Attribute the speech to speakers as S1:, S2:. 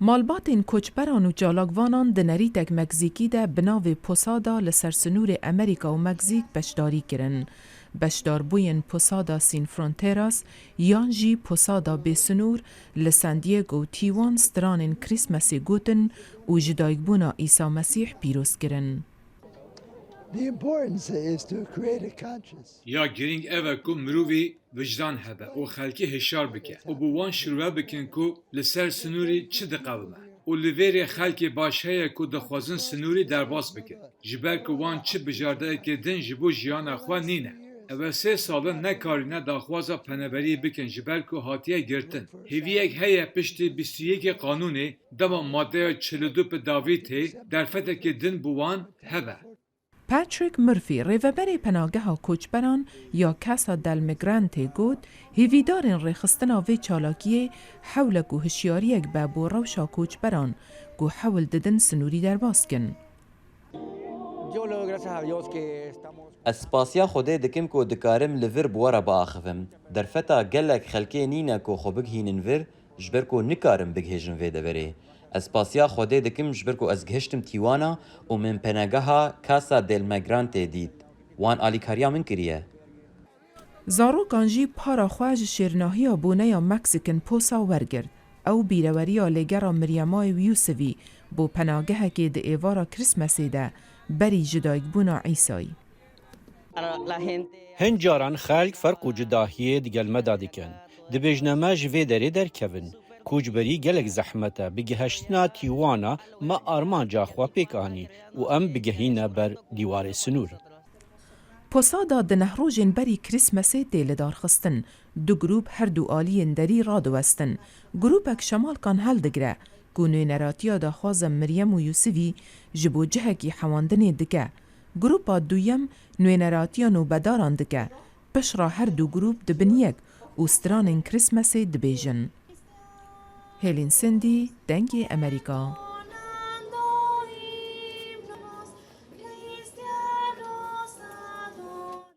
S1: مالباتین کوچبران و جالاگوانان دنریتک مکزیکی ده بناو پوسادا لسر سنور امریکا و مکزیک بشداری کرن. بشدار بوین پوسادا سین فرونتیراس یان جی پوسادا بسنور لساندیگو و تیوان سترانین کریسمسی گوتن و جدایگبونا عیسی مسیح پیروز کرن.
S2: یا گرینگ اوه کو مروی وجدان هبه و خلکی هشار بکه و بوان شروع بکن کو لسر سنوری چه دقومه و لویر خلکی باشه کو دخوازن سنوری درباس بکن جبر کو وان چه بجارده که دن جبو جیان اخوا نینه اوه 3 ساله نکارینه داخوازا پنبری بکن جبر کو هاتیه گرتن هیویک هیه پشتی 21 قانونی دما ماده 42 به داویته در فته که دن بوان هبه.
S1: پاتریک مرفی ریوبری پناگه کوچبران یا کاسا دل میگرانتی گود هیویدارین ریخستنا وی چالاکیه حول گو هشیاریک بابو روشا کوچبران گو حول ددن سنوری در باسکن.
S3: اسپاسیا خوده دکم کو دکارم لور بوارا با آخفم در فتا گلک خلکی نینا کو خوبگ هینن ور جبر کو نکارم بگهجن ویده بره. اسپاسیا خوده دکم جبر کو از گهشتم تیوانا و من پناگها کاسا دل میگرانتی دید. وان آلیکاریا من کریه.
S1: زارو کانجی پارا خواج شیرناهی بونه یا مکسیکن پوسا ورگرد او بیروریا لگرا مریامای ویوسوی بو پناگه که ده ایوارا کریسمسی ده بری جدایگ بونا عیسای.
S4: هنجاران خلق فرق و جداهیه دیگل مدادی کن. دبیجنامه جوی داری در کون. کوچبری گلک زحمته بگهشتنا تیوانا ما آرمان جاخوا پیکانی و ام بگهینا بر دیوار سنور.
S1: پوسادا ده نهروجین بری کریسمسی دیل دار خستن. دو گروپ هر دو آلین دری را دوستن. گروپک شمال کان هل دگره. گونوی نراتیا دا خوازم مریم و یوسفی جبو جهکی حواندنی دکه. گروپا دویم نوی نراتیا نو بداران دکه. پشرا هر دو گروپ دبنیک و سترانین کریسمسی دبیجن. هیلین سندی، دنگی امریکا.